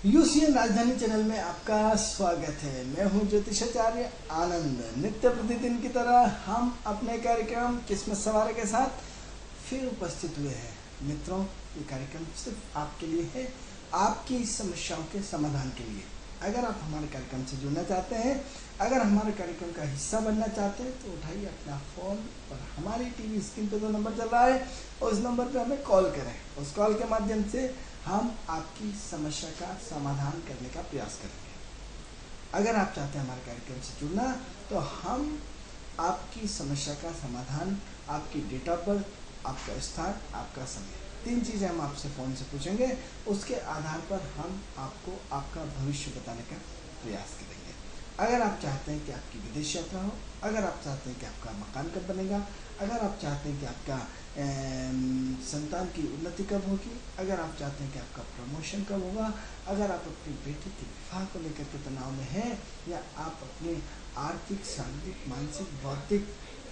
UCN राजधानी channel में आपका स्वागत है। मैं हूं ज्योतिषाचार्य आनंद। नित्य प्रतिदिन की तरह हम अपने कार्यक्रम किस्मत सवार के साथ फिर उपस्थित हुए हैं। मित्रों, ये कार्यक्रम सिर्फ आपके लिए है, आपकी समस्याओं के समाधान के लिए। अगर आप हमारे कार्यक्रम से जुड़ना चाहते हैं, अगर हमारे कार्यक्रम का हिस्सा बनना चाहते हैं, तो उठाइए अपना फ़ोन और हमारी टीवी स्क्रीन पर जो नंबर चल रहा है उस नंबर पर हमें कॉल करें। उस कॉल के माध्यम से हम आपकी समस्या का समाधान करने का प्रयास करेंगे। अगर आप चाहते हैं हमारे कार्यक्रम से जुड़ना, तो हम आपकी समस्या का समाधान, आपकी डेट ऑफ बर्थ, आपका स्थान, आपका समय, 3 चीज़ें हम आपसे फ़ोन से पूछेंगे। उसके आधार पर हम आपको आपका भविष्य बताने का प्रयास करेंगे। अगर आप चाहते हैं कि आपकी विदेश यात्रा हो, अगर आप चाहते हैं कि आपका मकान कब बनेगा, अगर आप चाहते हैं कि आपका संतान की उन्नति कब होगी, अगर आप चाहते हैं कि आपका प्रमोशन कब होगा, अगर आप अपनी बेटी के विवाह को लेकर के तनाव में हैं, या आप अपने आर्थिक, शारीरिक, मानसिक, बौद्धिक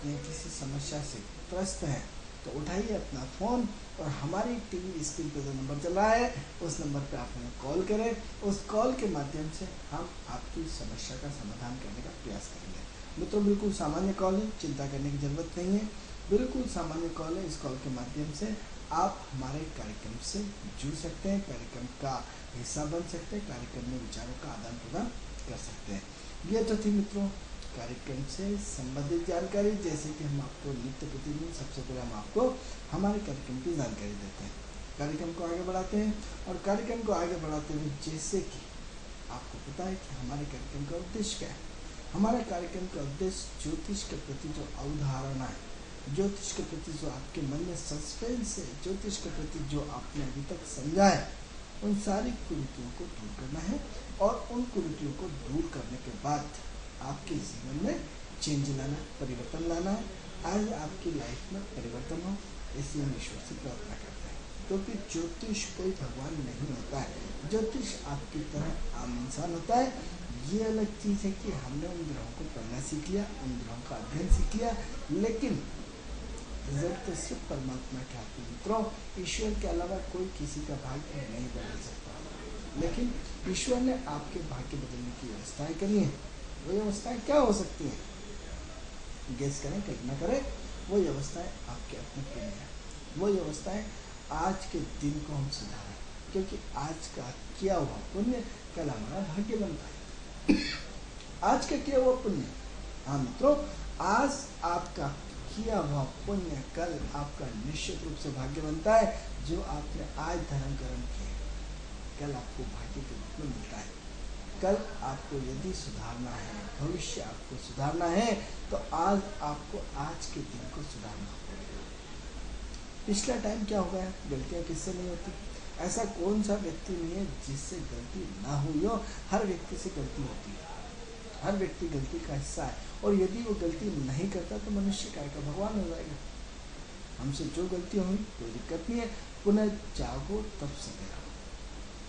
या किसी समस्या से त्रस्त हैं, तो उठाइए अपना फ़ोन और हमारी टीवी स्क्रीन पर जो नंबर चल रहा है उस नंबर पर आप हमें कॉल करें। उस कॉल के माध्यम से हम आपकी समस्या का समाधान करने का प्रयास करेंगे। मित्रों, बिल्कुल सामान्य कॉल है, चिंता करने की ज़रूरत नहीं है। बिल्कुल सामान्य कॉल है। इस कॉल के माध्यम से आप हमारे कार्यक्रम से जुड़ सकते हैं, कार्यक्रम का हिस्सा बन सकते हैं, कार्यक्रम में विचारों का आदान प्रदान कर सकते हैं। ये तो थी मित्रों कार्यक्रम से संबंधित जानकारी। जैसे कि हम आपको नित्य प्रतिदिन सबसे पहले हम आपको हमारे कार्यक्रम की जानकारी देते हैं, कार्यक्रम को आगे बढ़ाते हैं। और कार्यक्रम को आगे बढ़ाते हुए जैसे कि आपको पता है कि हमारे कार्यक्रम का उद्देश्य क्या है। हमारे कार्यक्रम का उद्देश्य ज्योतिष के प्रति जो अवधारणा है, ज्योतिष के प्रति जो आपके मन में सस्पेंस है, ज्योतिष के प्रति जो आपने अभी तक समझा है, उन सारी कुरीतियों को दूर करना है। और उन कुरीतियों को दूर करने के बाद आपके जीवन में चेंज लाना, परिवर्तन लाना है। आज आपकी लाइफ में परिवर्तन हो, इसलिए हम ईश्वर से प्रार्थना करते हैं। क्योंकि ज्योतिष कोई भगवान नहीं होता है, ज्योतिष आपकी तरह आम इंसान होता है। ये अलग चीज़ है कि हमने उन ग्रहों को पढ़ना सीख लिया, उन ग्रहों का अध्ययन सीख लिया, लेकिन रिजल्ट तो सिर्फ परमात्मा के हाथ में। मित्रों, ईश्वर के अलावा कोई किसी का भाग्य नहीं बदल सकता, लेकिन ईश्वर ने आपके भाग्य बदलने की व्यवस्थाएं करी हैं। वो व्यवस्थाएं क्या हो सकती हैं? गेस करें, कल्पना करें। वो व्यवस्थाएं आपके अपने पुण्य हैं। वो व्यवस्थाएं आज के दिन को हम सुधारें, क्योंकि आज का किया हुआ पुण्य कल हमारा भाग्य बनता है। आज का किया हुआ पुण्य, हाँ मित्रों, आज आपका किया हुआ पुण्य कल आपका निश्चित रूप से भाग्य बनता है। जो आपने आज धर्म कर्म किए, कल आपको भाग्य के रूप में मिलता है। कल आपको यदि सुधारना है, भविष्य आपको सुधारना है, तो आज आपको आज के दिन को सुधारना पड़ेगा। पिछला टाइम क्या हो गया, गलतियाँ किससे नहीं होती? ऐसा कौन सा व्यक्ति नहीं है जिससे गलती ना हुई हो? हर व्यक्ति से गलती होती है, हर व्यक्ति गलती का हिस्सा है। और यदि वो गलती नहीं करता तो मनुष्य काय का भगवान हो जाएगा। हमसे जो गलती हुई कोई दिक्कत नहीं है, पुनः जागो तब सवेरा।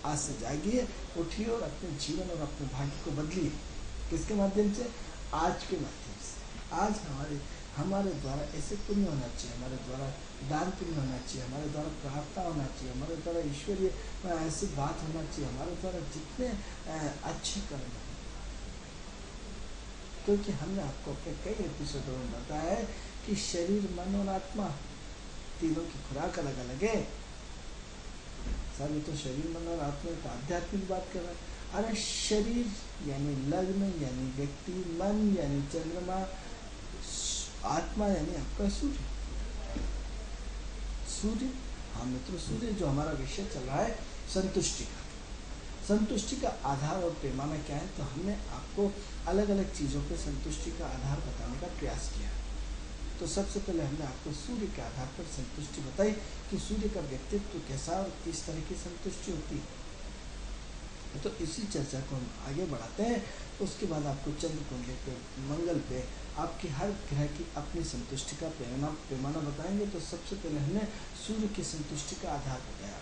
आज से जागिए, उठिए और अपने जीवन और अपने भाग्य को बदलिए। किसके माध्यम से? आज के माध्यम से। आज हमारे द्वारा ऐसे पुण्य होना चाहिए, हमारे द्वारा दान पुण्य होना चाहिए, हमारे द्वारा प्रार्थना होना चाहिए, हमारे द्वारा ईश्वरीय ऐसी बात होना चाहिए, हमारे द्वारा जितने अच्छे कर्म हैं। क्योंकि हमने आपको अपने कई एपिसोडों में बताया है कि शरीर, मन और आत्मा तीनों की खुराक अलग अलग है। सर, ये तो शरीर, मन और आत्मा तो आध्यात्मिक बात कर रहा है। अरे शरीर यानी लग्न यानी व्यक्ति, मन यानी चंद्रमा, आत्मा यानी आपका सूर्य। सूर्य, हाँ मित्रों, सूर्य जो हमारा विषय चल रहा है संतुष्टि का, संतुष्टि का आधार और पैमाना क्या है, तो हमने आपको अलग अलग चीज़ों पे संतुष्टि का आधार बताने का प्रयास किया। तो सबसे पहले हमने आपको सूर्य के आधार पर संतुष्टि बताई कि सूर्य का व्यक्तित्व कैसा और किस तरह की संतुष्टि होती है। तो इसी चर्चा को हम आगे बढ़ाते हैं। उसके बाद आपको चंद्र कुंडली पे, मंगल पे आपकी हर ग्रह की अपनी संतुष्टि का पैमाना बताएंगे। तो सबसे पहले हमने सूर्य की संतुष्टि का आधार बताया।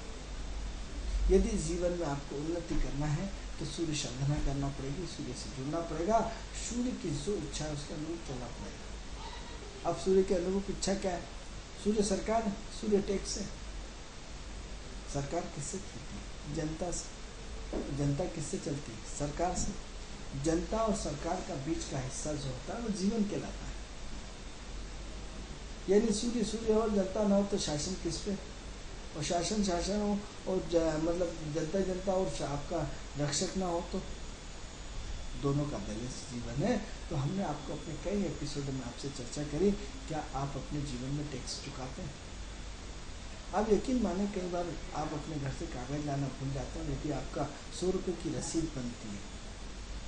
यदि जीवन में आपको उन्नति करना है तो सूर्य साधना करना पड़ेगी, सूर्य से जुड़ना पड़ेगा, सूर्य की जो इच्छा है उसके अनुरूप चलना पड़ेगा। अब सूर्य के अनुरूप इच्छा क्या है? सूर्य सरकार है, सूर्य टैक्स है। सरकार किससे खरीदती है? जनता से। जनता किससे चलती है? सरकार से। जनता और सरकार का बीच का हिस्सा जो होता है वो जीवन कहलाता है। यानी सूर्य सूर्य और जनता ना हो तो शासन किस पे? और शासन शासन हो और मतलब जनता जनता और आपका रक्षक ना हो तो दोनों का बैलेंस जीवन है। तो हमने आपको अपने कई एपिसोड में आपसे चर्चा करी, क्या आप अपने जीवन में टैक्स चुकाते हैं? आप यकीन माने कई बार आप अपने घर से कागज लाना भूल जाते हैं, यदि आपका 100 रुपये की रसीद बनती है,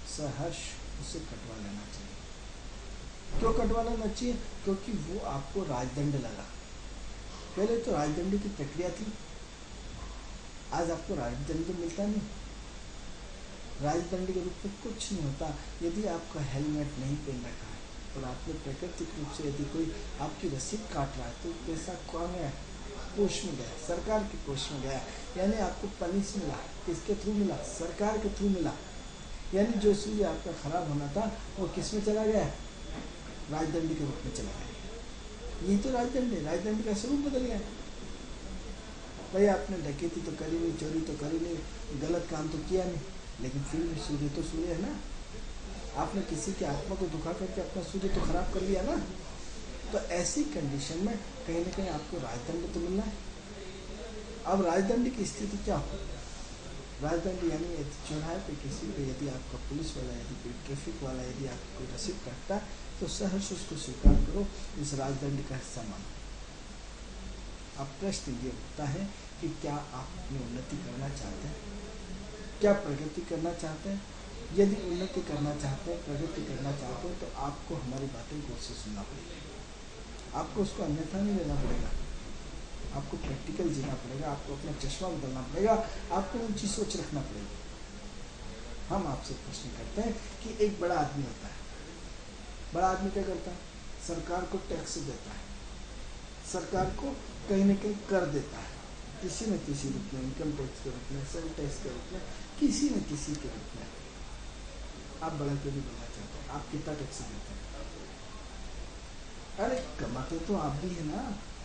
सहर्ष उसे कटवा लेना चाहिए। क्यों कटवा लेना चाहिए? क्योंकि वो आपको राजदंड लगा। पहले तो राजदंड की प्रक्रिया थी, आज आपको राजदंड तो मिलता नहीं। राजदंड के रूप में कुछ नहीं होता यदि आपका हेलमेट नहीं पहन रखा है और आपने प्राकृतिक रूप से यदि कोई आपकी रसीद काट रहा है तो पैसा कौन गया? कोष में गया, सरकार के कोष में गया। यानी आपको पनिश मिला, किसके थ्रू मिला? सरकार के थ्रू मिला। यानी जो सूर्य आपका खराब होना था वो किस में चला गया? राजदंड के रूप में चला गया। यही तो राजदंड है, राजदंड का स्वरूप बदल गया। भाई आपने डकैती तो करी नहीं, चोरी तो करी नहीं, गलत काम तो किया नहीं, लेकिन फिर भी सूर्य तो सूर्य है ना। आपने किसी की आत्मा को दुखा करके अपना सूर्य तो खराब कर लिया ना। तो ऐसी कंडीशन में कहीं ना कहीं आपको राजदंड तो मिलना है। अब राजदंड की स्थिति क्या हो? राजदंड यानी चौराहे पे किसी पे यदि आपका पुलिस वाला, यदि कोई ट्रैफिक वाला, यदि आपको कोई रसीद काटता है तो सहर्ष उसको स्वीकार करो, इस राजदंड का हिस्सा मानो। अब प्रश्न ये उठता है कि क्या आप अपनी उन्नति करना चाहते हैं? क्या प्रगति करना चाहते हैं? यदि उन्नति करना चाहते हैं, प्रगति करना चाहते हैं तो आपको हमारी बातें गौर से सुनना पड़ेगा। आपको उसको अन्यथा नहीं लेना पड़ेगा, आपको प्रैक्टिकल जीना पड़ेगा, आपको अपना चश्मा बदलना पड़ेगा, आपको ऊंची सोच रखना पड़ेगा। हम आपसे प्रश्न करते हैं कि एक बड़ा आदमी होता है, बड़ा आदमी क्या करता है? सरकार को टैक्स देता है, सरकार को कहीं न कहीं कर देता है, किसी न किसी रूप में, इनकम टैक्स के रूप में, सेल टैक्स के रूप में, किसी न किसी के रूप में। आप बड़ा क्यों नहीं बनना चाहते? आप कितना टैक्स देते हैं? अरे कमाते तो आप भी है ना,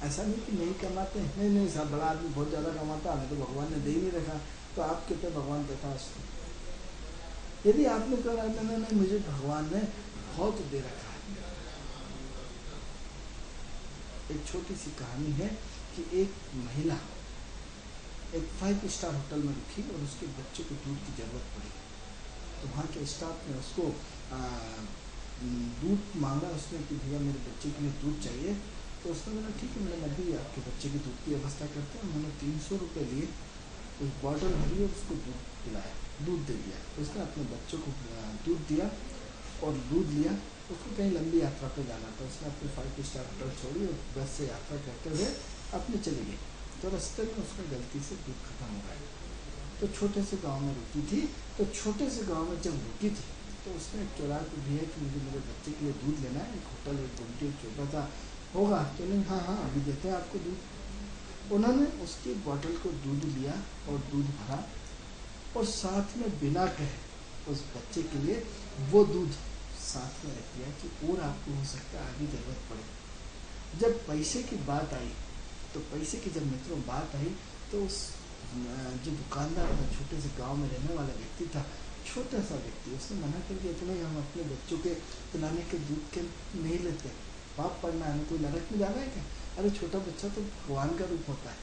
ऐसा नहीं कि नहीं कमाते। नहीं साहब, बड़ा आदमी बहुत ज़्यादा कमाता, हमें तो भगवान ने दे ही नहीं रखा। तो आप कितने भगवान देता है उसको? यदि आपने कहा नहीं मुझे भगवान ने बहुत दे रखा है। एक छोटी सी कहानी है कि एक महिला एक 5 स्टार होटल में रुकी और उसके बच्चे को दूध की ज़रूरत पड़ी। तो वहाँ के स्टाफ ने उसको दूध मांगा, उसने कि भैया मेरे बच्चे के लिए दूध चाहिए। तो उसने बोला ठीक है मैडम, अभी आपके बच्चे की दूध की व्यवस्था करते हैं। उन्होंने 300 रुपये लिए, उस बॉटल भरी और उसको दूध पिलाया, दूध दे दिया। तो उसने अपने बच्चों को दूध दिया और दूध लिया। उसको कहीं लंबी यात्रा पर जाना था, उसने अपनी 5 स्टार होटल छोड़ी और बस से यात्रा करते हुए अपने चले गए। तो रास्ते में उसका गलती से दूध खत्म हो गया। तो छोटे से गांव में रुकी थी, तो छोटे से गांव में जब रुकी थी तो उसने एक चौराहे पर दिया कि मुझे मेरे बच्चे के लिए दूध लेना है। एक होटल, एक गुमटी, एक छोटा सा होगा तो नहीं, हाँ अभी देते हैं आपको दूध। उन्होंने उसकी बोतल को दूध लिया और दूध भरा और साथ में बिना कहे उस बच्चे के लिए वो दूध साथ में रख दिया कि और आपको हो सकता है आगे ज़रूरत पड़े। जब पैसे की बात आई तो पैसे की जब मित्रों बात आई तो उस जो दुकानदार था, छोटे से गांव में रहने वाला व्यक्ति था, छोटा सा व्यक्ति, उसने मना कर दिया इतना हम अपने बच्चों के पिलाने के दूध के नहीं लेते, पाप पड़ना है, कोई नरक में जाना है क्या? अरे छोटा बच्चा तो भगवान का रूप होता है।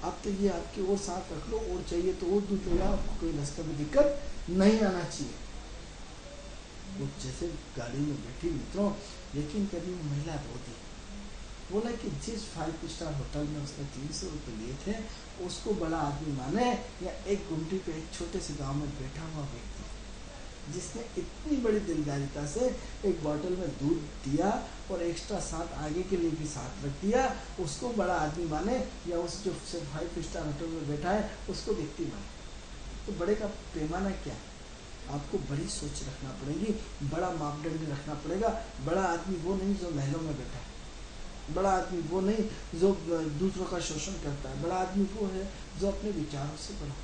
आप तो ये आपकी और साथ रख लो, और चाहिए तो और दूध ले लो, आपको कोई रास्ते में दिक्कत नहीं आना चाहिए। वो जैसे गाड़ी में बैठी मित्रों, यकीन करिए वो महिला रो दी। बोला कि जिस 5 स्टार होटल में उसने 300 रुपये लिए थे उसको बड़ा आदमी माने, या एक गुमटी पे एक छोटे से गांव में बैठा हुआ व्यक्ति जिसने इतनी बड़ी दिलदारिता से एक बोतल में दूध दिया और एक्स्ट्रा साथ आगे के लिए भी साथ रख दिया, उसको बड़ा आदमी माने, या उस जो 5 स्टार होटल में बैठा है उसको व्यक्ति माने। तो बड़े का पैमाना क्या है? आपको बड़ी सोच रखना पड़ेगी, बड़ा मापदंड रखना पड़ेगा। बड़ा आदमी वो नहीं जो महलों में बैठा है, बड़ा आदमी वो नहीं जो दूसरों का शोषण करता है, बड़ा आदमी वो है जो अपने विचारों से बड़ा,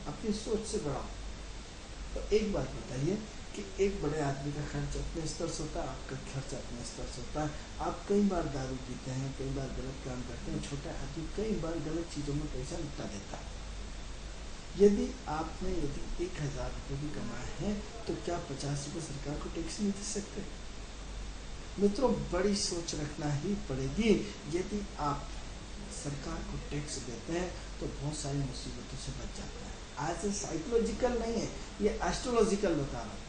अपनी सोच से बड़ा। तो एक बात बताइए कि एक बड़े आदमी का खर्च अपने स्तर से होता है, आपका खर्च अपने स्तर से होता है। आप कई बार दारू पीते हैं, कई बार गलत काम करते हैं, छोटा आदमी कई बार गलत चीज़ों में पैसा लुटा देता है। यदि 1,000 रुपये भी कमाए हैं तो क्या 50 रुपये सरकार को टैक्स नहीं दे सकते? मित्रों, बड़ी सोच रखना ही पड़ेगी। यदि आप सरकार को टैक्स देते हैं तो बहुत सारी मुसीबतों से बच जाता है। आज साइकोलॉजिकल नहीं है, ये एस्ट्रोलॉजिकल बता रहा हूँ।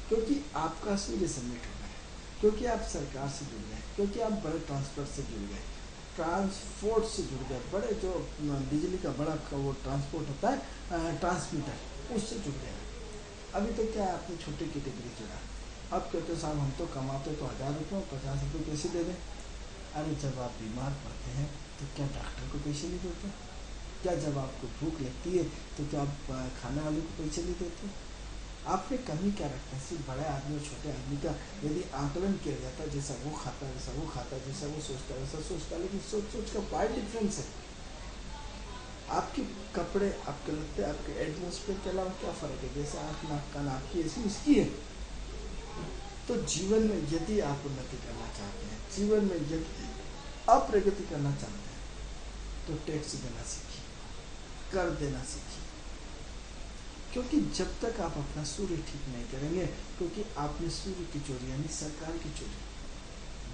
क्योंकि आपका सूर्य सबमिट हो गया है, क्योंकि आप सरकार से जुड़ गए, क्योंकि आप बड़े ट्रांसपोर्ट से जुड़ गए, ट्रांसपोर्ट से जुड़ गए, बड़े जो बिजली का बड़ा वो ट्रांसपोर्ट होता है ट्रांसमीटर, उससे जुड़ गए। अभी तो क्या आपने छोटी कैटेगरी जुड़ा। अब कहते साहब हम तो कमाते तो 1,000 रुपये, 50 रुपये कैसे दे दें? अरे जब आप बीमार पड़ते हैं तो क्या डॉक्टर को पैसे नहीं देते? क्या जब आपको भूख लगती है तो क्या आप खाने वाले को पैसे नहीं देते? आपने कमी क्या रखता है? सिर्फ बड़े आदमी और छोटे आदमी का यदि आकलन किया जाता है, जैसा वो खाता है वैसा वो खाता है, जैसा वो सोचता है वैसा सोचता है, लेकिन सोच का बड़ा डिफरेंस है। आपके कपड़े, आपके लगते, आपके एटमोसफेयर के अलावा क्या फ़र्क है? जैसे आँख नाक कान आपकी ऐसी उसकी है। तो जीवन में यदि आप उन्नति करना चाहते हैं, जीवन में यदि आप प्रगति करना चाहते हैं, तो टैक्स देना सीखिए, कर देना सीखिए। क्योंकि जब तक आप अपना सूर्य ठीक नहीं करेंगे, क्योंकि आपने सूर्य की चोरी यानी सरकार की चोरी,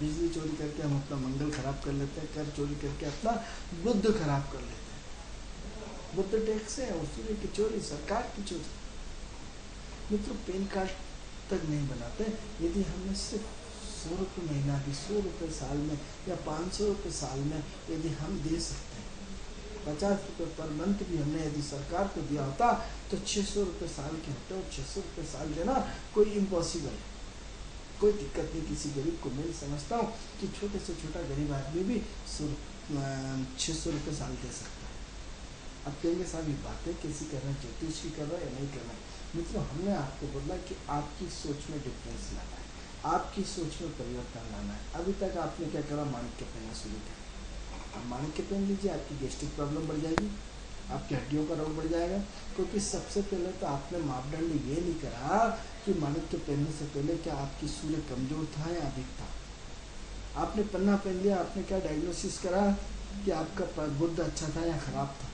बिजली चोरी करके हम अपना मंगल खराब कर लेते हैं, कर चोरी करके अपना बुद्ध खराब कर लेते हैं। बुद्ध टैक्स है और सूर्य की चोरी सरकार की चोरी। मित्रों, पैन कार्ड तक नहीं बनाते यदि हमने सिर्फ 100 रुपये महीना भी, 100 रुपये साल में या 500 रुपये साल में यदि हम दे सकते हैं, 50 रुपये पर मंथ भी हमने यदि सरकार को दिया होता तो 600 रुपये साल के होते। और 600 रुपये साल देना कोई इम्पॉसिबल है, कोई दिक्कत नहीं किसी गरीब को। मैं समझता हूँ कि छोटे से छोटा गरीब आदमी भी 600 रुपये साल दे सकता है। अब कहेंगे साहब ये बातें कैसी कर रहे हैं, ज्योतिष की कर रहे हैं या नहीं कर रहे हैं? मित्रों, हमने आपको बोला कि आपकी सोच में डिफरेंस लाना है, आपकी सोच में परिवर्तन लाना है। अभी तक आपने क्या करा? माणिक्य पहनना शुरू किया। अब माणिक्य पहन लीजिए, आपकी गैस्ट्रिक प्रॉब्लम बढ़ जाएगी, आपकी हड्डियों का रोग बढ़ जाएगा। क्योंकि सबसे पहले तो आपने मापदंड ये नहीं करा कि माणिक्य पहनने से पहले क्या आपकी सूर्य कमजोर था या अधिक था। आपने पन्ना पहन लिया, आपने क्या डायग्नोसिस करा कि आपका बुद्ध अच्छा था या खराब था?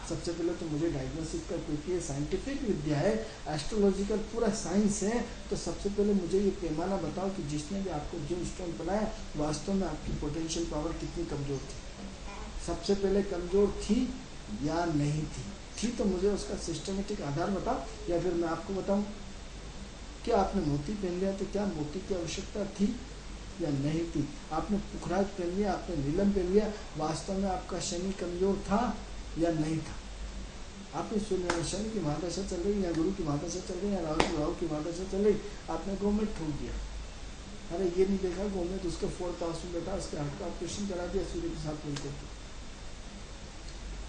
सबसे पहले तो मुझे डायग्नोसिस का, क्योंकि ये साइंटिफिक विद्या है, एस्ट्रोलॉजिकल पूरा साइंस है, तो सबसे पहले मुझे ये पैमाना बताओ कि जिसने भी आपको जो स्टोन बनाया वास्तव में आपकी पोटेंशियल पावर कितनी कमज़ोर थी। सबसे पहले कमज़ोर थी या नहीं थी तो मुझे उसका सिस्टमेटिक आधार बताओ, या फिर मैं आपको बताऊं कि आपने मोती पहन लिया तो क्या मोती की आवश्यकता थी या नहीं थी? आपने पुखराज पहन लिया, आपने नीलम पहन लिया, वास्तव में आपका शनि कमज़ोर था या नहीं था? आपने शनि की महादशा चल रही या गुरु की महादशा चल रही या राहु की महादशा चल रही, आपने गवर्नमेंट ठोक दिया। अरे ये नहीं देखा गवर्नमेंट उसके 4th हाउस में बैठा, उसके हार्ट का ऑपरेशन करा दिया सूर्य के साथ मिलकर।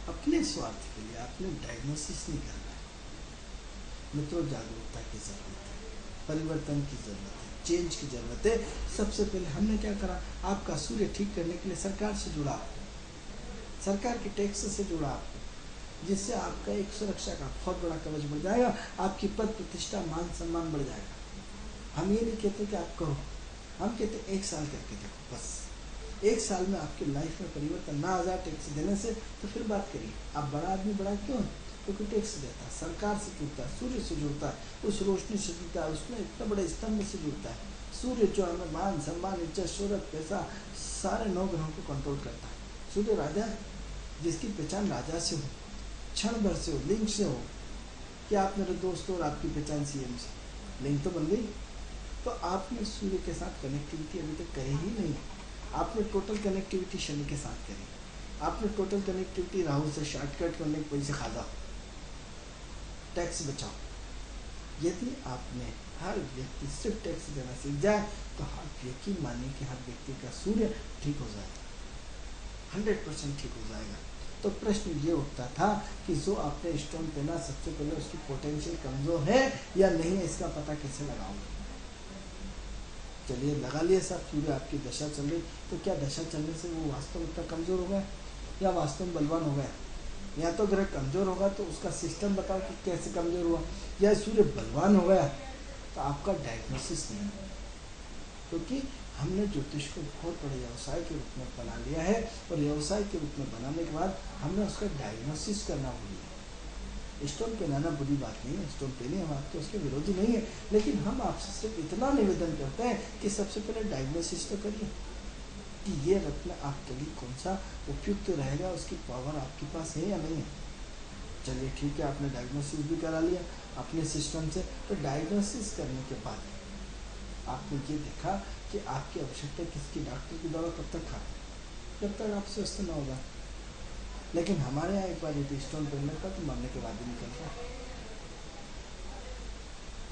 अपने स्वार्थ के लिए आपने डायग्नोसिस नहीं करना है। मित्रों, जागरूकता की जरूरत है, परिवर्तन की जरूरत है, चेंज की जरूरत है। सबसे पहले हमने क्या करा? आपका सूर्य ठीक करने के लिए सरकार से जुड़ा, सरकार के टैक्स से जुड़ा आपको, जिससे आपका एक सुरक्षा का बहुत बड़ा कवच बढ़ जाएगा, आपकी पद प्रतिष्ठा मान सम्मान बढ़ जाएगा। हम ये नहीं कहते कि आप करो, हम कहते 1 साल करके देखो, बस 1 साल में आपकी लाइफ में परिवर्तन ना आ जाए टैक्स देने से, तो फिर बात करिए। आप बड़ा आदमी बड़ा क्यों है? क्योंकि टैक्स देता है, सरकार से जुड़ता है, सूर्य से जुड़ता है, उस रोशनी से जुड़ता है, उसमें इतना बड़े स्तंभ से जुड़ता है। सूर्य जो हमें मान सम्मान, इज्जत, शोहरत, पैसा, सारे 9 ग्रहों को कंट्रोल करता है। सूर्य राजा है, जिसकी पहचान राजा से हो, क्षण भर से हो, लिंक से हो कि आप मेरे दोस्त हो और आपकी पहचान सीएम से, लिंक तो बन गई। तो आपने सूर्य के साथ कनेक्टिविटी अभी तक करी ही नहीं। आपने टोटल कनेक्टिविटी शनि के साथ करी, आपने टोटल कनेक्टिविटी राहु से शॉर्टकट करने की वजह से खादा। टैक्स बचाओ। यदि आपने हर व्यक्ति सिर्फ टैक्स देना सीख जाए तो आप यकीन मानिए कि हर व्यक्ति का सूर्य ठीक हो जाएगा, 100% ठीक हो जाएगा। तो प्रश्न ये उठता था कि जो आपने स्टोन पहना, सबसे पहले उसकी पोटेंशियल कमजोर है या नहीं है, इसका पता कैसे लगाऊंगा? चलिए लगा लिया साहब, सूर्य आपकी दशा चल रही, तो क्या दशा चलने से वो वास्तव में इतना कमजोर हो गया या वास्तव में बलवान हो गया? या तो ग्रह कमजोर होगा तो उसका सिस्टम बताओ कि कैसे कमजोर हुआ, या सूर्य बलवान हो गया तो आपका डायग्नोसिस नहीं है। क्योंकि हमने ज्योतिष को बहुत बड़े व्यवसाय के रूप में बना लिया है, और व्यवसाय के रूप में बनाने के बाद हमने उसका डायग्नोसिस करना भूल गया। स्टोन पहनाना बुरी बात नहीं है, स्टोन पहनिए, हम आपके उसके विरोधी नहीं है, लेकिन हम आपसे सिर्फ इतना निवेदन करते हैं कि सबसे पहले डायग्नोसिस तो करिए कि ये रत्न आपके लिए कौन सा उपयुक्त रहेगा, उसकी पावर आपके पास है या नहीं है। चलिए ठीक है, आपने डायग्नोसिस भी करा लिया अपने सिस्टम से, तो डायग्नोसिस करने के बाद आपने ये देखा कि आपकी आवश्यकता किसकी, डॉक्टर की दवा कब तक खाते, जब तक आप स्वस्थ न होगा। लेकिन हमारे यहाँ एक बार यदि स्टोन पहनने का तो मरने के बाद ही निकलता है,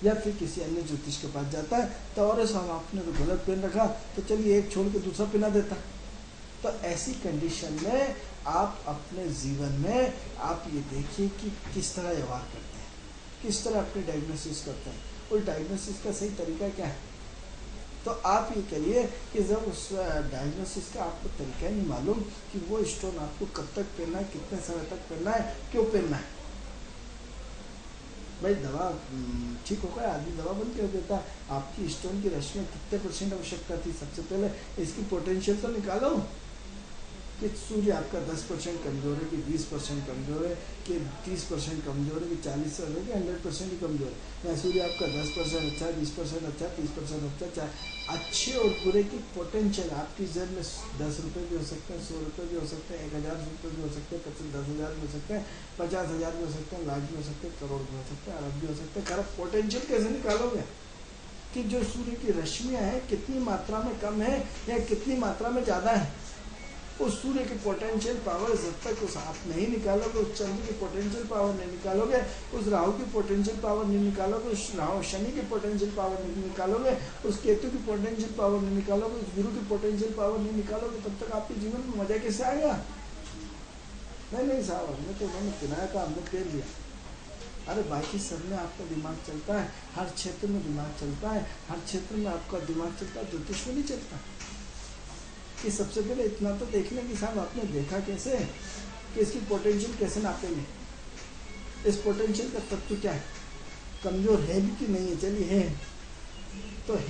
या फिर किसी अन्य ज्योतिष के पास जाता है तो और हम आपने तो गलत पहन रखा, तो चलिए एक छोड़ के दूसरा पहना देता। तो ऐसी कंडीशन में आप अपने जीवन में आप ये देखिए कि किस तरह व्यवहार करते हैं, किस तरह अपने डायग्नोसिस करते हैं, और डायग्नोसिस का सही तरीका क्या है। तो आप ये करिए कि जब उस डायग्नोसिस का आपको तरीका ही नहीं मालूम कि वो स्टोन आपको कब तक पहनना है, कितने समय तक पहनना है, क्यों पहनना है। भाई दवा ठीक होगा, आदमी दवा बंद कर देता है। आपकी स्टोन की रश्मि कितने % आवश्यकता थी, सबसे पहले इसकी पोटेंशियल तो निकालो कि सूर्य आपका 10% कमजोर है कि 20% कमजोर है कि 30% कमजोर है कि 40% है कि 100% ही कमजोर है। या सूर्य आपका 10% अच्छा, 20% अच्छा, 30% अच्छा, अच्छे और बुरे की पोटेंशियल आपकी जेब में 10 रुपये भी हो सकते हैं, 100 रुपये भी हो सकते हैं, 1000 रुपये भी हो सकते हैं, 10,000 भी हो सकते हैं, 50,000 भी हो सकते हैं, लाख भी हो सकते हैं, करोड़ भी हो सकते हैं, अरब भी हो सकते हैं। खराब पोटेंशियल कैसे निकालोगे कि जो सूर्य की रश्मियाँ हैं कितनी मात्रा में कम है या कितनी मात्रा में ज़्यादा है। उस सूर्य की पोटेंशियल पावर जब तक उस आप नहीं निकालोगे, उस चंद्र की पोटेंशियल पावर नहीं निकालोगे, उस राहु की पोटेंशियल पावर नहीं निकालोगे, उस राहु शनि की पोटेंशियल पावर नहीं निकालोगे, उस केतु की पोटेंशियल पावर नहीं निकालोगे, उस गुरु की पोटेंशियल पावर नहीं निकालोगे, तब तक आपके जीवन में मजा कैसे आएगा। नहीं साहब, हमने तो उन्होंने पिनाया का हमने पेर लिया। अरे बाकी सब में आपका दिमाग चलता है, हर क्षेत्र में दिमाग चलता है, हर क्षेत्र में आपका दिमाग चलता है, ज्योतिष में नहीं चलता। कि सबसे पहले इतना तो देख लें कि साहब आपने देखा कैसे कि इसकी पोटेंशियल कैसे नापेंगे, इस पोटेंशियल का तत्व क्या है, कमजोर है भी कि नहीं है। चलिए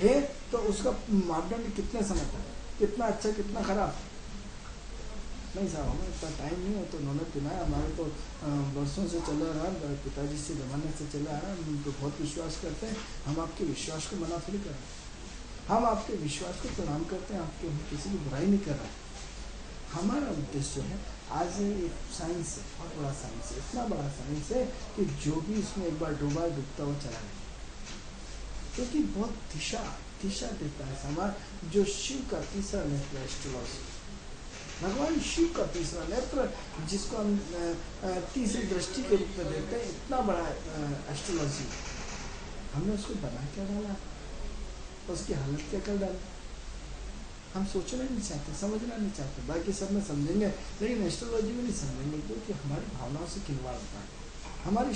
है तो उसका मापदंड कितने समय तक, कितना अच्छा कितना खराब। नहीं साहब हमें इतना टाइम नहीं है, तो उन्होंने पिनाया, हमारे तो वर्षों से चला रहा, पिताजी से ज़माने से चला आ रहा, हम तो बहुत विश्वास करते हैं, हम आपके विश्वास को मना थोड़ी कर रहे हैं, हम आपके विश्वास को प्रणाम करते हैं, आपके किसी की बुराई नहीं कर रहे। हमारा उद्देश्य है आज एक साइंस है, बहुत बड़ा साइंस है, इतना बड़ा साइंस है कि जो भी इसमें एक बार डूबा डूबता हुआ चला गया, क्योंकि बहुत दिशा देता है समाज। जो शिव का तीसरा नेत्र एस्ट्रोलॉजी, भगवान शिव का तीसरा नेत्र जिसको हम तीसरी दृष्टि के रूप में देखते हैं, इतना बड़ा एस्ट्रोलॉजी हमने उसको बना क्या डाला, उसकी हालत क्या कर डाली। हम सोचना नहीं चाहते, समझना नहीं चाहते, बाकी सब में समझेंगे लेकिन एस्ट्रोलॉजी में नहीं समझेंगे, क्योंकि हमारी भावनाओं से खिलवाड़ होता है, हमारी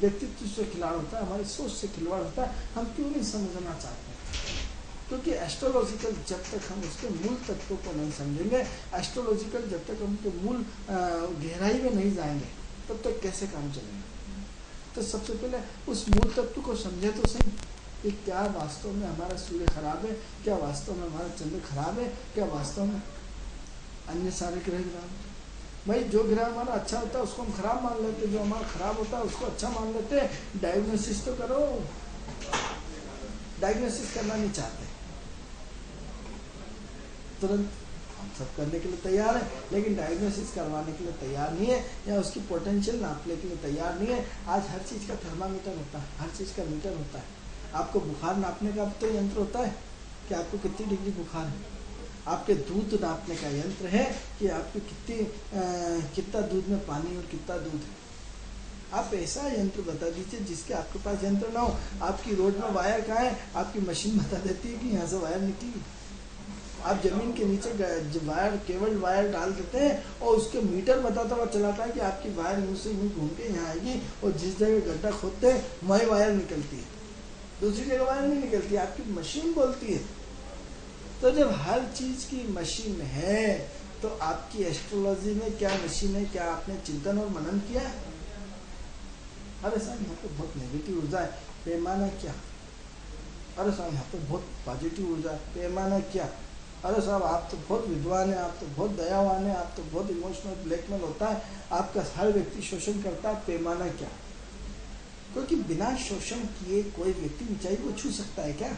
व्यक्तित्व से खिलवाड़ होता है, हमारी सोच से खिलवाड़ होता है। हम क्यों नहीं समझना चाहते, क्योंकि एस्ट्रोलॉजिकल जब तक हम उसके मूल तत्वों को नहीं समझेंगे, एस्ट्रोलॉजिकल जब तक हम उनके मूल गहराई में नहीं जाएंगे, तब तक कैसे काम चलेगा। तो सबसे पहले उस मूल तत्व को समझे तो सही कि क्या वास्तव में हमारा सूर्य खराब है, क्या वास्तव में हमारा चंद्र खराब है, क्या वास्तव में अन्य सारे ग्रह खराब है। भाई जो ग्रह हमारा अच्छा होता है उसको हम खराब मान लेते, जो हमारा खराब होता है उसको अच्छा मान लेते। डायग्नोसिस तो करो, डायग्नोसिस करना नहीं चाहते, तुरंत हम सब करने के लिए तैयार है, लेकिन डायग्नोसिस करवाने के लिए तैयार नहीं है, या उसकी पोटेंशियल नापने के लिए तैयार नहीं है। आज हर चीज़ का थर्मामीटर होता है, हर चीज़ का मीटर होता है। आपको बुखार नापने का तो यंत्र होता है कि आपको कितनी डिग्री बुखार है, आपके दूध नापने का यंत्र है कि आपको कितना दूध में पानी और कितना दूध है। आप ऐसा यंत्र बता दीजिए जिसके आपके पास यंत्र ना हो। आपकी रोड में वायर कहाँ है, आपकी मशीन बता देती है कि यहाँ से वायर निकली। आप जमीन के नीचे वायर, केबल वायर डाल देते हैं और उसके मीटर बताता हुआ चलाता है कि आपकी वायर यूँ से यूँ घूम के यहाँ आएगी, और जिस जगह गड्ढा खोदते हैं वहीं वायर निकलती है, दूसरी जगह वायर नहीं निकलती, आपकी मशीन बोलती है। तो जब हर चीज़ की मशीन है तो आपकी एस्ट्रोलॉजी में क्या मशीन है, क्या आपने चिंतन और मनन किया है? अरे साहब यहाँ पे बहुत नेगेटिव ऊर्जा है, पैमाना क्या? अरे साहब यहाँ पे बहुत पॉजिटिव ऊर्जा है, पैमाना क्या? अरे साहब आप तो बहुत विद्वान हैं, आप तो बहुत दयावान हैं, आप तो बहुत इमोशनल ब्लैकमेल होता है, आपका हर व्यक्ति शोषण करता है, पैमाना क्या? क्योंकि बिना शोषण किए कोई व्यक्ति ऊंचाई को छू सकता है क्या?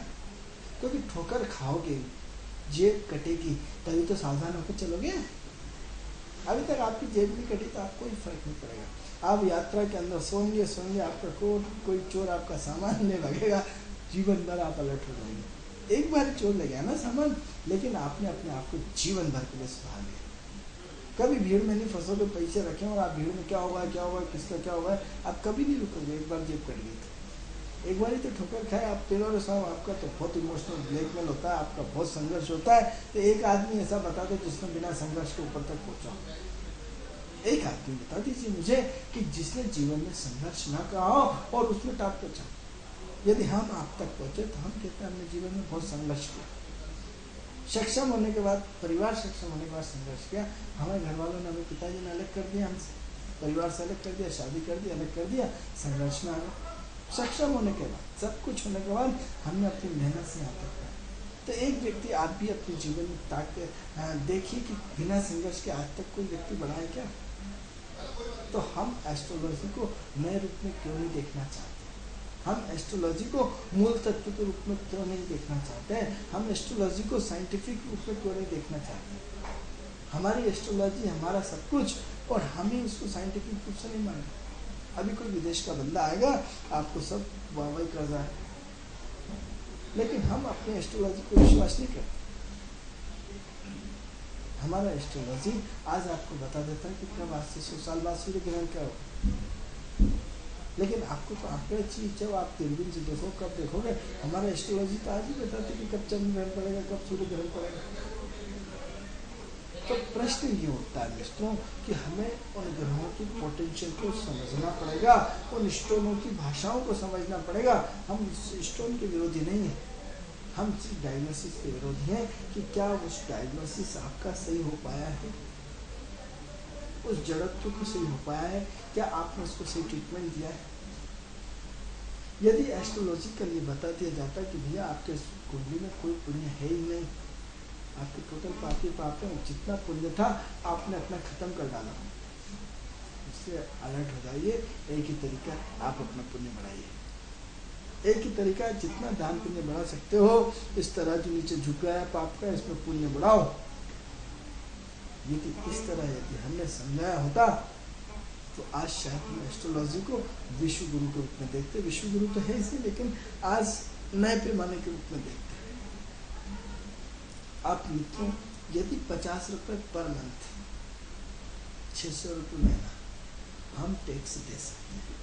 क्योंकि ठोकर खाओगे, जेब कटेगी, तभी तो सावधान होकर चलोगे। अभी तक आपकी जेब नहीं कटी तो आपको कोई फर्क नहीं पड़ेगा। आप यात्रा के अंदर सोएंगे आपका कोई चोर आपका सामान ले लगेगा, जीवन भर आप अलर्ट हो जाएंगे। एक बार चोर ले गया ना सामान, लेकिन आपने अपने आप को जीवन भर के लिए सुधार लिया। कभी भीड़ में नहीं फंसोगे, पैसे रखें और आप भीड़ में क्या होगा किसका क्या होगा, आप कभी नहीं रुकोगे। एक बार जेब कट गई तो एक बार ही तो ठोकर खाए आप पेलोरे साहब, आपका तो बहुत इमोशनल ब्लैकमेल होता है, आपका बहुत संघर्ष होता है। तो एक आदमी ऐसा बता दो जिसने बिना संघर्ष के ऊपर तक पहुंचा। एक आदमी बता दीजिए मुझे कि जिसने जीवन में संघर्ष ना कहा हो और उसमें टॉप पहुंचा। यदि हम आप तक पहुंचे तो हम कहते हैं हमने जीवन में बहुत संघर्ष किया। सक्षम होने के बाद, परिवार सक्षम होने के बाद संघर्ष किया। हमारे घर वालों ने, हमें पिताजी ने अलग कर दिया, हमसे परिवार से अलग कर दिया, शादी कर दी, अलग कर दिया, संघर्ष में आ गए। सक्षम होने के बाद, सब कुछ होने के बाद हमने अपनी मेहनत से यहाँ तक किया। तो एक व्यक्ति, आप भी अपने जीवन में ताक देखिए कि बिना संघर्ष के आज तक कोई व्यक्ति बढ़ा है क्या? तो हम एस्ट्रोलॉजी को नए रूप में क्यों नहीं देखना चाहते? हम एस्ट्रोलॉजी को मूल तत्व के रूप में क्यों नहीं देखना चाहते हैं? हम एस्ट्रोलॉजी को साइंटिफिक रूप में क्यों नहीं देखना चाहते? हमारी एस्ट्रोलॉजी हमारा सब कुछ, और हम ही उसको साइंटिफिक रूप से नहीं मानते। अभी कोई विदेश का बंदा आएगा, आपको सब वाहवाही कर रहा है, लेकिन हम अपने एस्ट्रोलॉजी को विश्वास नहीं करते। हमारा एस्ट्रोलॉजी आज आपको बता देता है कि कब आज से 100 साल बाद सूर्य ग्रहण क्या हो, लेकिन आपको तो आंकड़े चाहिए, जब आप दूरबीन से देखो, कब देखोगे। हमारा एस्ट्रोलॉजी तो आज ही बताते कि कब चंद्र ग्रहण पड़ेगा, कब सूर्य ग्रहण पड़ेगा। तो प्रश्न ये उठता है मित्रों कि हमें उन ग्रहों की पोटेंशियल को समझना पड़ेगा, उन स्टोनों की भाषाओं को समझना पड़ेगा। हम स्टोन के विरोधी नहीं हैं, हम सिर्फ डायग्नोसिस के विरोधी हैं कि क्या उस डायग्नोसिस आपका सही हो पाया है, उस जड़त्व को सही हो पाया है, क्या आपने उसको सही ट्रीटमेंट दिया है। यदि एस्ट्रोलॉजिकल ये बता दिया जाता है कि भैया आपके कुंडली में कोई पुण्य है ही नहीं, आपके टोटल पाप में जितना पुण्य था आपने अपना खत्म कर डाला, इससे अलर्ट हो जाइए। एक ही तरीका, आप अपना पुण्य बढ़ाइए। एक ही तरीका, जितना दान पुण्य बढ़ा सकते हो, इस तरह जो नीचे झुका है पाप का, इसमें पुण्य बढ़ाओ। यदि इस तरह यदि हमने समझाया होता तो आज शायद हम एस्ट्रोलॉजी को विश्व गुरु के रूप में देखते। विश्व गुरु तो है इसी, लेकिन आज नए पैमाने के रूप में देखते। आप मित्रों, यदि 50 रुपये पर मंथ, 600 रुपये महीना हम टैक्स दे सकते हैं,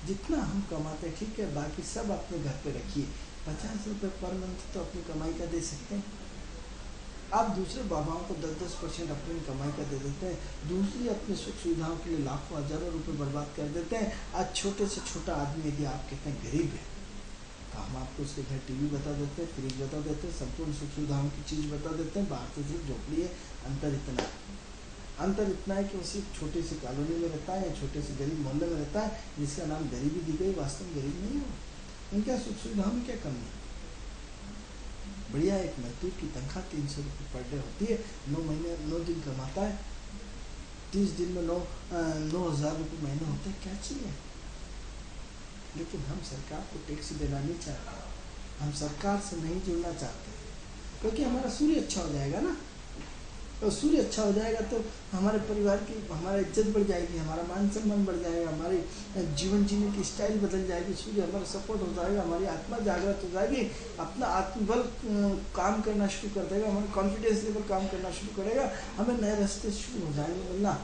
जितना हम कमाते हैं, ठीक है, बाकी सब अपने घर पे रखिए। 50 रुपये पर मंथ तो अपनी कमाई का दे सकते हैं। आप दूसरे बाबाओं को 10-10% अपनी कमाई का दे देते हैं, दूसरी अपनी सुख सुविधाओं के लिए लाखों हजारों रुपए बर्बाद कर देते हैं। आज छोटे से छोटा आदमी यदि आप कहते हैं गरीब है, तो हम आपको उसके घर टीवी बता देते हैं, फ्रिज बता देते हैं, संपूर्ण सुख सुविधाओं की चीज़ बता देते हैं। बाहर से सिर्फ झोपड़ी है। अंतर इतना है कि उसी छोटी सी कॉलोनी में रहता है या छोटे से गरीब मोहल्ले में रहता है, जिसका नाम गरीबी दी गई, वास्तव में गरीब नहीं हो। उनका सुख सुविधाओं में क्या कमी है? बढ़िया, एक मजदूर की तनख्वाह 300 रुपये पर डे होती है, 9 दिन कमाता है, 30 दिन में 9,000 रुपये महीने होते हैं, क्या चाहिए? लेकिन हम सरकार को टैक्स देना नहीं चाहते, हम सरकार से नहीं जुड़ना चाहते, क्योंकि हमारा सूर्य अच्छा हो जाएगा ना। और सूर्य अच्छा हो जाएगा तो हमारे परिवार की, हमारा इज्जत बढ़ जाएगी, हमारा मान सम्मान बढ़ जाएगा, हमारी जीवन जीने की स्टाइल बदल जाएगी। सूर्य हमारा सपोर्ट हो जाएगा, हमारी आत्मा जागृत हो जाएगी, अपना आत्मबल काम करना शुरू कर देगा, हमारा कॉन्फिडेंस लेवल काम करना शुरू करेगा, हमें नए रास्ते शुरू हो जाएंगे मिलना।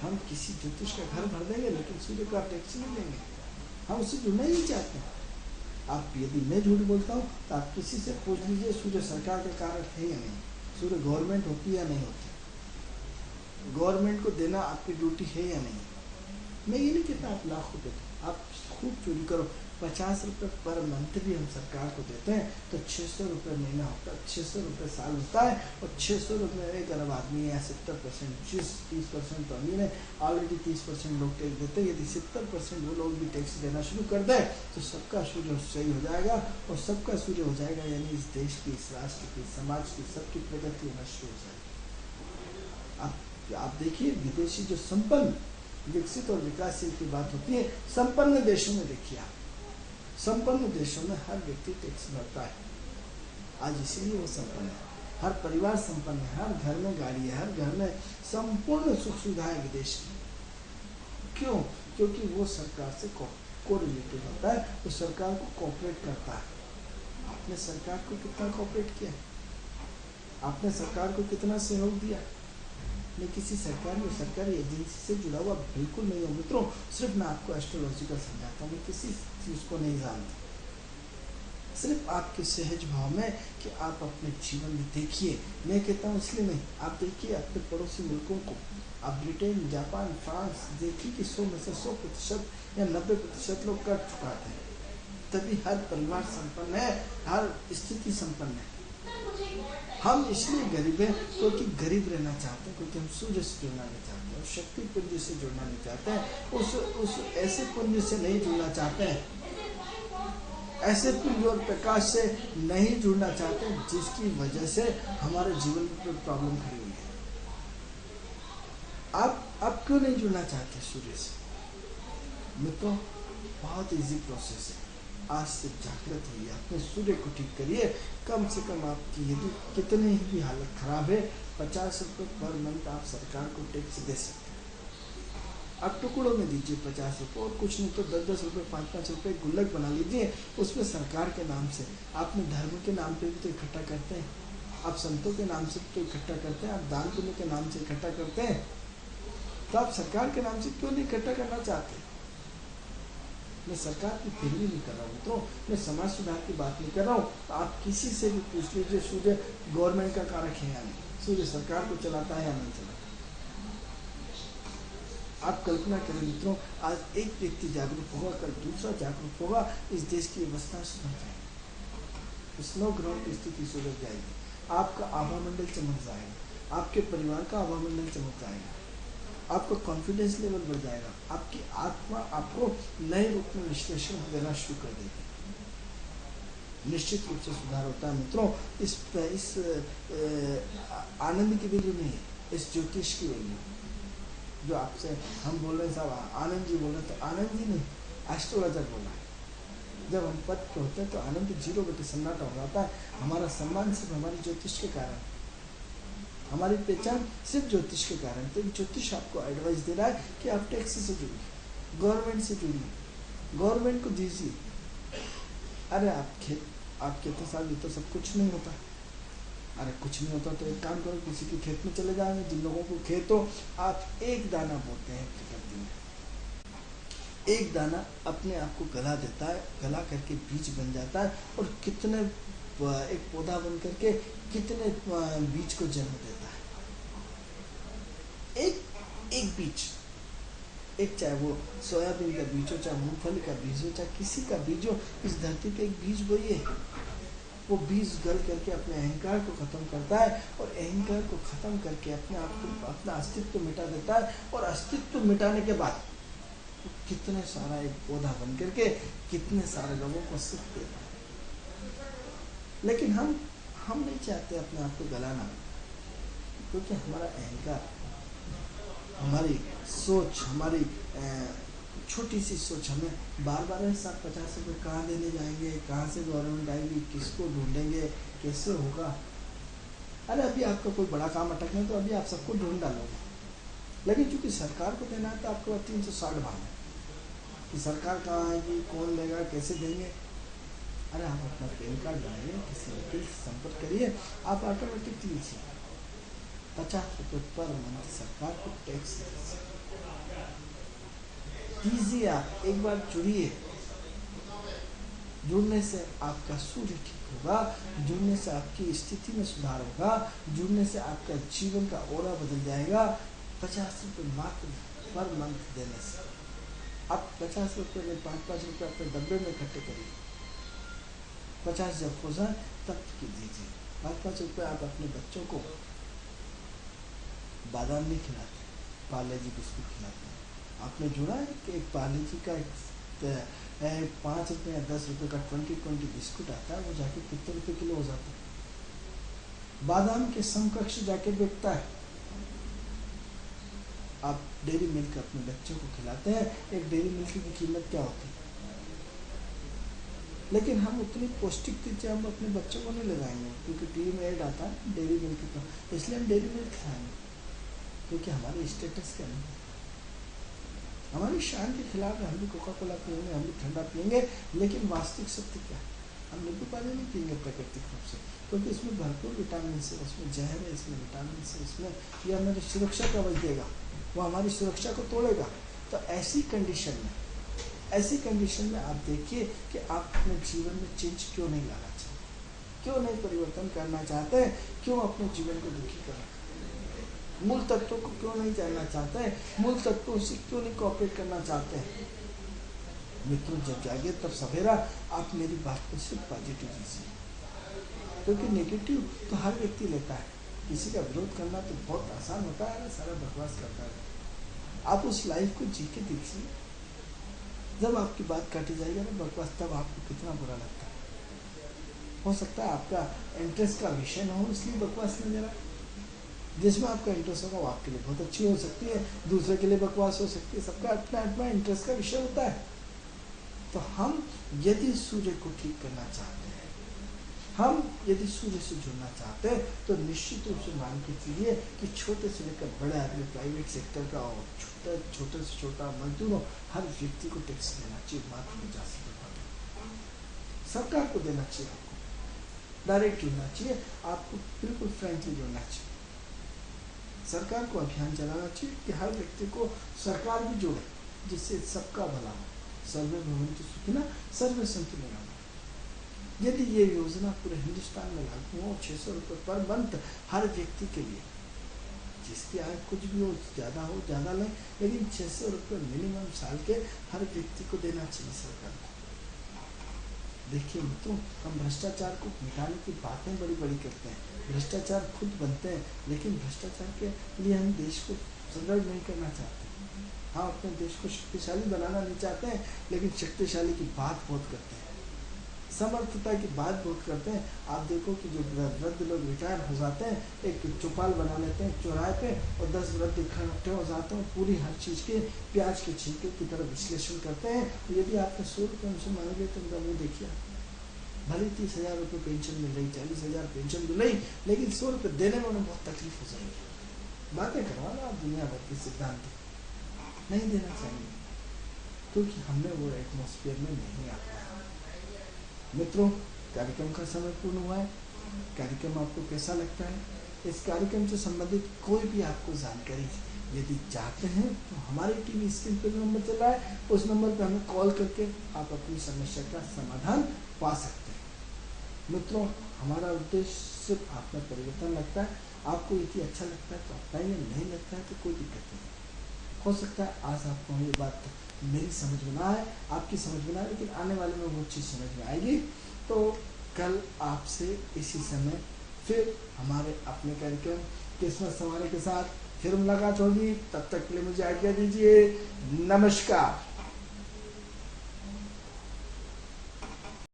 हम किसी ज्योतिष का घर भर देंगे, लेकिन सूर्य का टैक्स नहीं देंगे, हम उससे जुड़ना ही नहीं चाहते। आप यदि मैं झूठ बोलता हूँ तो आप किसी से पूछ लीजिए सूर्य सरकार के कारण है या नहीं, सूर्य गवर्नमेंट होती या नहीं होती, गवर्नमेंट को देना आपकी ड्यूटी है या नहीं। मैं ये नहीं कहता आप लाख रुपये दो, आप खूब चोरी करो, 50 रुपये पर मंथ भी हम सरकार को देते हैं तो 600 रुपये महीना होता है, 600 रुपये साल होता है। और 600 रुपये में 1 अरब आदमी है, 70% 30% तो अमीर है, ऑलरेडी 30% लोग टैक्स देते हैं। यदि 70% वो लोग भी टैक्स देना शुरू कर दें तो सबका सूर्य सही हो जाएगा। और सबका सूर्य हो जाएगा यानी इस देश की, इस राष्ट्र की, समाज की, सबकी प्रगति होना शुरू हो जाएगी। आप देखिए विदेशी जो संपन्न, विकसित और विकासशील की बात होती है, संपन्न देशों में देखिए आप, संपन्न देशों में हर व्यक्ति टैक्स भरता है। आज इसीलिए वो संपन्न है, हर परिवार संपन्न है, हर घर में गाड़ी है, हर घर में संपूर्ण सुख सुविधाएं विदेश की। क्यों? क्योंकि वो सरकार से कोरिलेटेड होता है, वो सरकार को कोऑपरेट करता है। आपने सरकार को कितना कोऑपरेट किया? आपने सरकार को कितना सहयोग दिया? मैं किसी सरकारी और सरकारी एजेंसी से जुड़ा हुआ बिल्कुल नहीं हूँ मित्रों। सिर्फ मैं आपको एस्ट्रोलॉजिकल समझाता हूँ, मैं किसी चीज़ को नहीं जानता। सिर्फ आपके सहज भाव में कि आप अपने जीवन में देखिए। मैं कहता हूँ इसलिए नहीं, आप देखिए अपने पड़ोसी मुल्कों को, आप ब्रिटेन, जापान, फ्रांस देखिए कि 100 में से 100% या 90% लोग कर चुकाते हैं। तभी हर परिवार संपन्न है, हर स्थिति संपन्न है। हम इसलिए गरीब हैं क्योंकि गरीब रहना चाहते हैं, क्योंकि हम सूर्य से जुड़ना नहीं चाहते हैं, शक्ति पुंज से जुड़ना नहीं चाहते हैं, उस ऐसे पुंज से नहीं जुड़ना चाहते हैं, ऐसे पुंज और प्रकाश से नहीं जुड़ना चाहते जिसकी वजह से हमारे जीवन में प्रॉब्लम खड़ी हुई है। आप क्यों नहीं जुड़ना चाहते सूर्य से? मित्रों बहुत इजी प्रोसेस है। आज से जागृत होइए, अपने सूर्य को ठीक करिए। कम से कम आपकी यदि कितनी भी हालत खराब है, 50 रुपये पर मंथ आप सरकार को टैक्स दे सकते हैं। आप टुकड़ों में दीजिए 50 रुपये, और कुछ नहीं तो 10-10 रुपये, 5-5 रुपये गुल्लक बना लीजिए, उसमें सरकार के नाम से, आपने धर्म के नाम पे भी तो इकट्ठा करते हैं, आप संतों के नाम से तो इकट्ठा करते हैं, आप दान पुण्य के नाम से इकट्ठा करते हैं, तो आप सरकार के नाम से क्यों नहीं इकट्ठा करना चाहते? मैं सरकार की पैरवी नहीं कर रहा हूँ मित्रों, मैं समाज सुधार की बात नहीं कर रहा हूँ। तो आप किसी से भी पूछ लीजिए सूर्य गवर्नमेंट का कारक है या नहीं, सूर्य सरकार को चलाता है या नहीं चलाता। आप कल्पना करें मित्रों, आज एक व्यक्ति जागरूक होगा, कल दूसरा जागरूक होगा, इस देश की व्यवस्था सुधर जाएगी, स्नो ग्रहण की स्थिति सुधर जाएगी, आपका आभामंडल चमक जाएगा, आपके परिवार का आभामंडल चमक जाएगा, आपका कॉन्फिडेंस लेवल बढ़ जाएगा, आपकी आत्मा आपको नए रूप में विश्लेषण देना शुरू कर देगी। निश्चित रूप से सुधार होता है मित्रों। इस आनंद की वैल्यू नहीं है, इस ज्योतिष की वैल्यू। जो आपसे हम बोल रहे हैं साहब आनंद जी बोल रहे, तो आनंद जी नहीं, एस्ट्रोलॉजर बोला है। जब हम पद पे होते हैं तो आनंद 0 सन्नाटा हो जाता है। हमारा सम्मान सिर्फ हमारी ज्योतिष के कारण, हमारी पहचान सिर्फ ज्योतिष के कारण। तो ज्योतिष आपको एडवाइस दे रहा है कि आप टैक्स से जुड़िए, गवर्नमेंट से जुड़िए, गवर्नमेंट को दीजिए। अरे आप कहते साहब ये तो सब कुछ नहीं होता। अरे कुछ नहीं होता तो एक काम करो, किसी के खेत में चले जाएंगे, जिन लोगों को खेत हो, आप एक दाना बोते हैं प्रकृति में, एक दाना अपने आप को गला देता है, गला करके बीज बन जाता है, और कितने एक पौधा बन करके कितने बीज को जन्म देता है। एक बीज, एक चाहे वो सोयाबीन का बीज हो, चाहे मूंगफली का बीज हो, चाहे किसी का बीज हो, इस धरती पे एक बीज बोइए, वो बीज गल करके अपने अहंकार को खत्म करता है, और अहंकार को खत्म करके अपने आप को, अपना अस्तित्व मिटा देता है, और अस्तित्व मिटाने के बाद तो कितने सारा एक पौधा बन करके कितने सारे लोगों को सुख देता है। लेकिन हम नहीं चाहते अपने आप को गलाना, क्योंकि हमारा अहंकार, हमारी सोच, हमारी छोटी सी सोच हमें बार बार 50 रुपये कहाँ देने जाएंगे, कहाँ से गवर्नमेंट आएगी, किसको ढूंढेंगे, कैसे होगा। अरे अभी आपका कोई बड़ा काम अटकना तो अभी आप सबको ढूंढ डालोगे, लेकिन चूंकि सरकार को देना है तो आपके पास 360 भाग है कि सरकार कहाँ आएगी, कौन लेगा, कैसे देंगे। अरे आप अपना पैन कार्ड डालिए, किसी वकील से संपर्क करिए, आप ऑटोमेटिक लीजिए 50 रुपये पर मंथ सरकार को टैक्स दीजिए। आप एक बार जुड़िए, जुड़ने से आपका सूर्य ठीक होगा, जुड़ने से आपकी स्थिति में सुधार होगा, जुड़ने से आपका जीवन का ओरा बदल जाएगा। 50 रुपये मात्र पर मंथ देने से आप 50 रुपये में 5-5 रुपये अपने डब्बे में इकट्ठे करिए, 50 जब हो जाए तब दीजिए। 5-5 रुपये आप अपने बच्चों को बादाम नहीं खिलाते, पार्ले जी बिस्कुट खिलाते हैं। आपने जुड़ा है कि एक पार्ले जी का 5 रुपये या 10 रुपये का 20 बिस्कुट आता है, वो जाके कितने रुपये किलो हो जाता है, बादाम के समकक्ष जाके बिकता है। आप डेयरी मिल्क अपने बच्चों को खिलाते हैं, एक डेयरी मिल्क की कीमत क्या होती है, लेकिन हम उतनी पौष्टिक चीजें हम अपने बच्चों को नहीं लगाएंगे, क्योंकि टीवी में ऐड आता है डेयरी मिल्क का, इसलिए हम डेयरी मिल्क खाएंगे, क्योंकि हमारे स्टेटस के अंदर हमारी शान के खिलाफ है। हम भी कोका कोला पियेंगे, हम भी ठंडा पियेंगे, लेकिन वास्तविक सत्य क्या है, हम नींबू पानी नहीं पियेंगे प्राकृतिक रूप से, क्योंकि इसमें भरपूर विटामिन है, उसमें जहर है, इसमें विटामिन है, इसमें ये हमारी सुरक्षा कवच देगा, वो हमारी सुरक्षा को तोड़ेगा। तो ऐसी कंडीशन में आप देखिए कि आप अपने जीवन में चेंज क्यों नहीं लाना चाहते, क्यों नहीं परिवर्तन करना चाहते, क्यों अपने जीवन को दुखी करना, मूल तत्वों को क्यों नहीं जानना चाहते हैं, मूल तत्वों से क्यों नहीं कोऑपरेट करना चाहते हैं। मित्रों, जब जागे तब सवेरा। आप मेरी बात को सिर्फ पॉजिटिव लीजिए, क्योंकि नेगेटिव तो हर व्यक्ति लेता है। किसी का विरोध करना तो बहुत आसान होता है, सारा बकवास करता है। आप उस लाइफ को जी के देखिए, जब आपकी बात काटी जाएगी ना बकवास, तब आपको कितना बुरा लगता है। हो सकता है आपका इंटरेस्ट का विषय न हो, इसलिए बकवास नजर आए। जिसमें आपका इंटरेस्ट होगा वो आपके लिए बहुत अच्छी हो सकती है, दूसरे के लिए बकवास हो सकती है, सबका अपना अपना इंटरेस्ट का विषय होता है। तो हम यदि सूर्य को ठीक करना चाहते हैं, हम यदि सूर्य से जुड़ना चाहते हैं, तो निश्चित रूप से मान के चलिए कि छोटे से लेकर बड़े आदमी, प्राइवेट सेक्टर का हो, छोटे से छोटा मजदूर हो, हर व्यक्ति को टैक्स देना चाहिए, मात्र 50 रुपये सरकार को देना चाहिए। आपको डायरेक्ट जुड़ना चाहिए, आपको बिल्कुल फ्रेंकली जुड़ना चाहिए। सरकार को अभियान चलाना चाहिए कि हर व्यक्ति को सरकार भी जोड़े, जिससे सबका भला हो। सर्वे भवन्तु सुखिनः सर्वे सन्तु निरामयाः। यदि ये योजना पूरे हिंदुस्तान में लागू हो, 600 रुपये पर मंथ हर व्यक्ति के लिए, जिसकी आय कुछ भी हो, ज़्यादा हो ज़्यादा लें, लेकिन 600 रुपये मिनिमम साल के हर व्यक्ति को देना चाहिए सरकार को। देखिए मित्रों, हम भ्रष्टाचार को मिटाने की बातें बड़ी बड़ी करते हैं, भ्रष्टाचार खुद बनते हैं, लेकिन भ्रष्टाचार के लिए हम देश को सुदृढ़ नहीं करना चाहते। हम अपने देश को शक्तिशाली बनाना नहीं चाहते हैं, लेकिन शक्तिशाली की बात बहुत करते हैं, समर्थता की बात बहुत करते हैं। आप देखो कि जो वृद्ध लोग रिटायर हो जाते हैं, एक चौपाल बना लेते हैं चौराहे पे, और 10 वृद्ध इकट्ठे हो जाते हैं, पूरी हर चीज़ के प्याज के छिलके की तरह विश्लेषण करते हैं। यदि आपने 100 रुपये उनसे मांगे तो उनका मुँह देखिए, भले 30,000 रुपये पेंशन मिल रही, 40,000 पेंशन मिल रही, लेकिन 100 रुपये देने में उन्हें बहुत तकलीफ हो जाएगी। बातें करवाना आप दुनिया भर के सिद्धांत नहीं देना चाहिए, क्योंकि हमने वो एटमॉस्फेयर में नहीं आता है। मित्रों, कार्यक्रम का समय पूर्ण हुआ है। कार्यक्रम आपको कैसा लगता है? इस कार्यक्रम से संबंधित कोई भी आपको जानकारी यदि चाहते हैं तो हमारी टीवी स्क्रीन पर नंबर चल रहा है, उस नंबर पर हमें कॉल करके आप अपनी समस्या का समाधान पा सकते हैं। मित्रों, हमारा उद्देश्य सिर्फ आप में परिवर्तन लगता है। आपको यदि अच्छा लगता है तो अपनाइए, नहीं लगता है तो कोई दिक्कत नहीं। हो सकता है आज आपको ये बात मेरी समझ में ना आए, आपकी समझ में ना आए, लेकिन आने वाले में वो चीज़ समझ में आएगी। तो कल आपसे इसी समय फिर हमारे अपने कार्यक्रम किस्मत संवारे के साथ फिर मुलाकात होगी। तब तक के लिए मुझे आज्ञा दीजिए। नमस्कार।